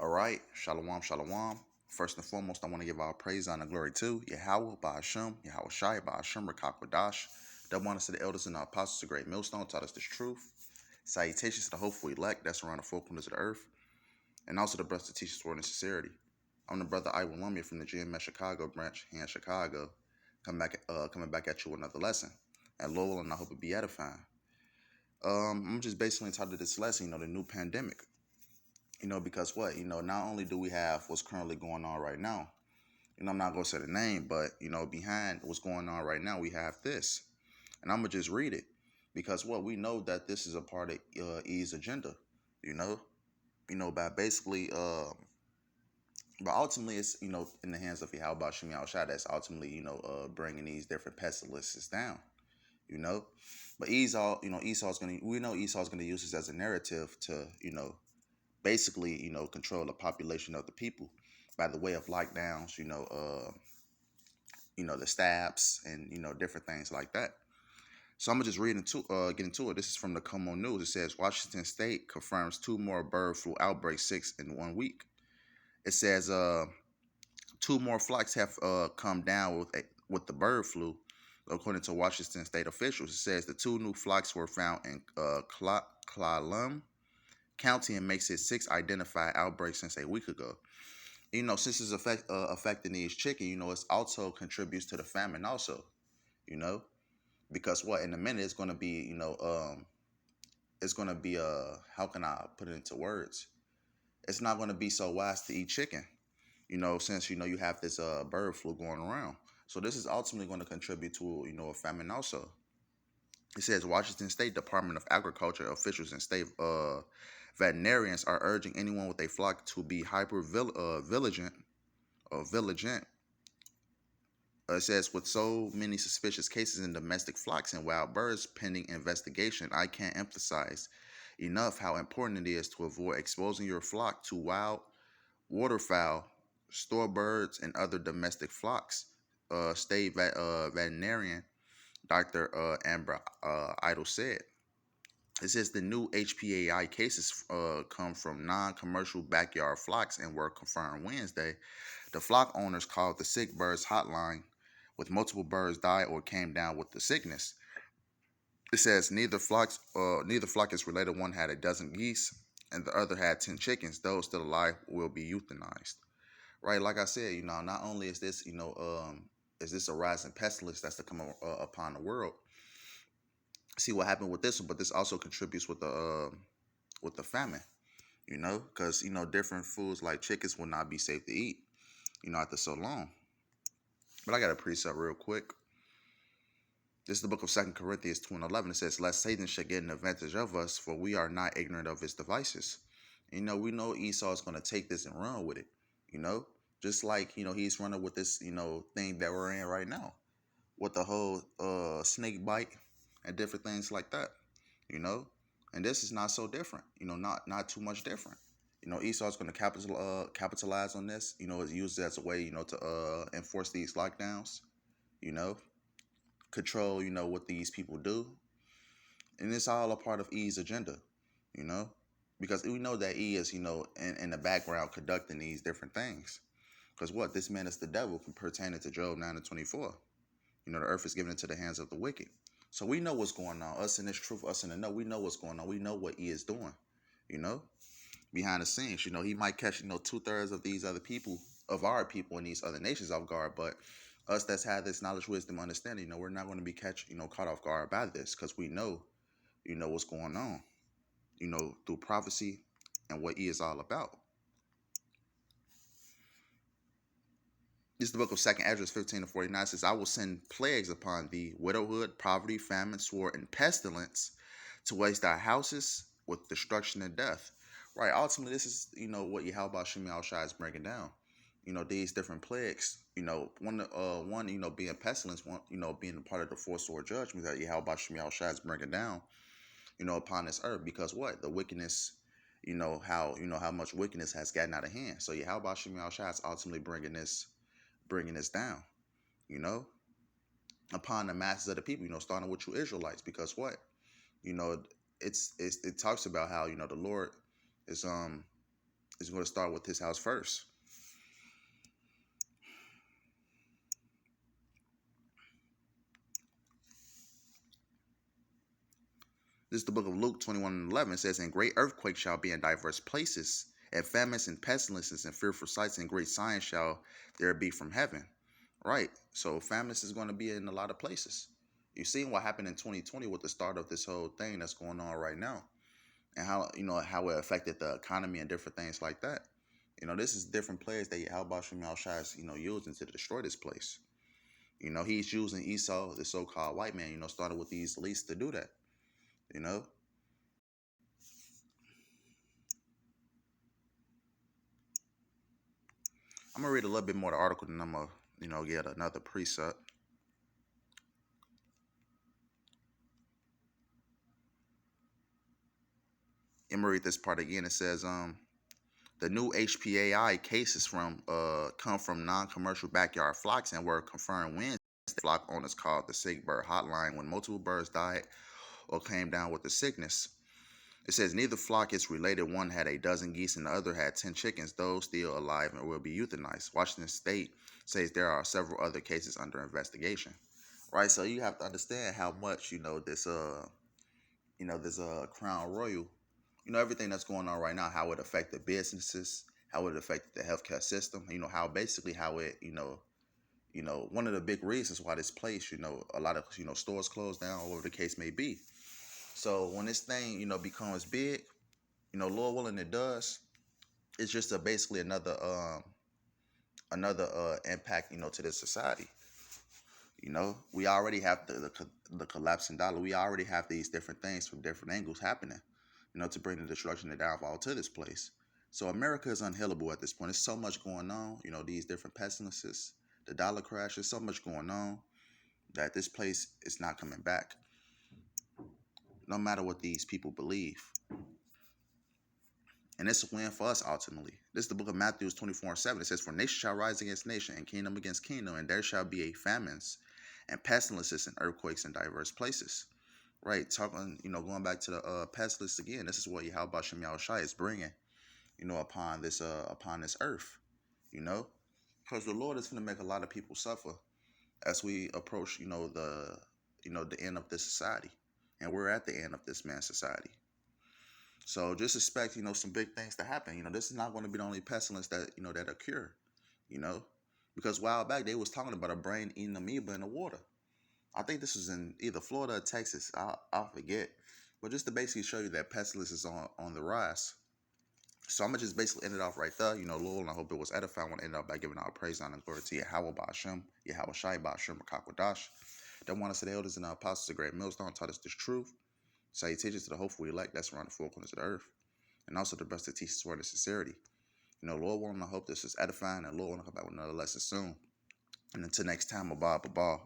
All right, shalom, shalom. First and foremost, I want to give our praise, honor, glory to Yahweh, Ba'ashem, Yahweh Shai, Ba'ashem, Rakakwadash. That one us to the elders and the apostles, the great millstone, taught us this truth. Salutations to the hopeful elect that's around the four corners of the earth, and also the brothers to teach us word and sincerity. I'm the brother Iwan Lumia from the GMS Chicago branch here in Chicago, coming back at you with another lesson. And Lowell, and I hope it be edifying. I'm just basically entitled to this lesson, the new pandemic. Because what, not only do we have what's currently going on right now, I'm not going to say the name, but, behind what's going on right now, we have this. And I'm going to just read it because what we know that this is a part of E's agenda, you know, by basically, but ultimately it's, in the hands of Yahweh Shem Shai that's ultimately, bringing these different pestilences down, you know. But we know Esau's going to use this as a narrative to, basically, control the population of the people by the way of lockdowns, the stabs and different things like that. So I'm gonna just get into it. This is from the Come On News. It says Washington State confirms two more bird flu outbreaks, 6 in 1 week. It says two more flocks have come down with the bird flu, according to Washington State officials. It says the two new flocks were found in Clallam County and makes it six identified outbreaks since a week ago. Since it's affecting these chicken, it also contributes to the famine also, you know, because what in a minute it's going to be, it's going to be, how can I put it into words? It's not going to be so wise to eat chicken, since, you have this bird flu going around. So this is ultimately going to contribute to, a famine also. It says Washington State Department of Agriculture officials and state veterinarians are urging anyone with a flock to be vigilant. It says with so many suspicious cases in domestic flocks and wild birds pending investigation, I can't emphasize enough how important it is to avoid exposing your flock to wild waterfowl, store birds, and other domestic flocks. State veterinarian Dr. Amber Idle said. It says the new HPAI cases come from non-commercial backyard flocks and were confirmed Wednesday. The flock owners called the sick birds hotline with multiple birds died or came down with the sickness. It says neither flock is related. One had a dozen geese and the other had 10 chickens. Those still alive will be euthanized. Right, like I said, not only is this, is this a rising pestilence that's to come upon the world. See what happened with this one, but this also contributes with the famine. Because different foods like chickens will not be safe to eat, after so long. But I got a precept real quick. This is the book of 2 Corinthians 2:11. It says, lest Satan should get an advantage of us, for we are not ignorant of his devices. We know Esau is going to take this and run with it, just like, he's running with this, thing that we're in right now with the whole snake bite and different things like that, and this is not so different, not too much different. Esau's going to capitalize on this, it's used as a way, to enforce these lockdowns, you know, control, what these people do. And it's all a part of E's agenda, you know, because we know that E is, in the background conducting these different things. Because what? This man is the devil pertaining to Job 9:24. The earth is given into the hands of the wicked. So we know what's going on. Us in this truth, us in the know, we know what's going on. We know what E is doing, behind the scenes. He might catch, 2/3 of these other people, of our people in these other nations off guard. But us that's had this knowledge, wisdom, understanding, we're not going to be caught off guard by this because we know, what's going on, through prophecy and what E is all about. This is the book of 2nd Ezra 15-49. Says, I will send plagues upon thee, widowhood, poverty, famine, sword, and pestilence to waste thy houses with destruction and death. Right. Ultimately, this is, what Yahweh Shem Shai is breaking down. These different plagues. One, being pestilence, one, being a part of the four sword judgment that Yahweh Shem Shai is breaking down, upon this earth. Because what? The wickedness, how much wickedness has gotten out of hand. So Yahweh Shem Shai is ultimately bringing this down, upon the masses of the people, starting with you Israelites, because what, it talks about how, the Lord is It's going to start with his house first. This is the book of Luke 21:11. It says, "And great earthquakes shall be in diverse places, and famines and pestilences and fearful sights and great signs shall there be from heaven." Right. So famines is going to be in a lot of places. You've seen what happened in 2020 with the start of this whole thing that's going on right now, and how how it affected the economy and different things like that. This is different players that Yahweh Shem Shai is using to destroy this place. He's using Esau, the so-called white man. Started with these elites to do that. You know. I'm gonna read a little bit more of the article, and I'm gonna get another precept. I'm gonna read this part again. It says, the new HPAI cases come from non-commercial backyard flocks and were confirmed Wednesday. Flock owners called the sick bird hotline when multiple birds died or came down with the sickness. It says neither flock is related. One had a dozen geese and the other had 10 chickens, those still alive and will be euthanized. Washington State says there are several other cases under investigation. Right, so you have to understand how much this Crown Royal, everything that's going on right now, how it affected businesses, how it affected the healthcare system, how basically how it, one of the big reasons why this place, a lot of stores closed down, whatever the case may be. So when this thing, becomes big, Lord willing, it does. It's just basically another impact, to this society. We already have the collapsing dollar. We already have these different things from different angles happening, to bring the destruction and downfall to this place. So America is unhillable at this point. There's so much going on. These different pestilences, the dollar crash. There's so much going on that this place is not coming back, no matter what these people believe. And it's a win for us ultimately. This is the book of Matthew 24:7. It says, "For nation shall rise against nation, and kingdom against kingdom, and there shall be a famines and pestilences and earthquakes in diverse places." Right, talking, going back to the pestilence again. This is what Yahweh Shem Shai is bringing, upon this earth, because the Lord is going to make a lot of people suffer as we approach, the end of this society, and we're at the end of this man's society. So just expect, some big things to happen. This is not going to be the only pestilence that occur, because a while back they was talking about a brain eating amoeba in the water. I think this was in either Florida or Texas. I'll forget. But just to basically show you that pestilence is on the rise. So I'm going to just basically end it off right there. Lord, and I hope it was edifying. I want to end up by giving our praise, honor, and glory to Yahweh Ba'ashem, Yahweh Shai Ba'ashem, Makakwadash. That want us to the elders and our apostles, the great millstone, taught us this truth. Salutations to the hopeful elect that's around the four corners of the earth. And also the best to teach us word and sincerity. Lord, want to hope this is edifying. And Lord, want to come back with another lesson soon. And until next time, Abba.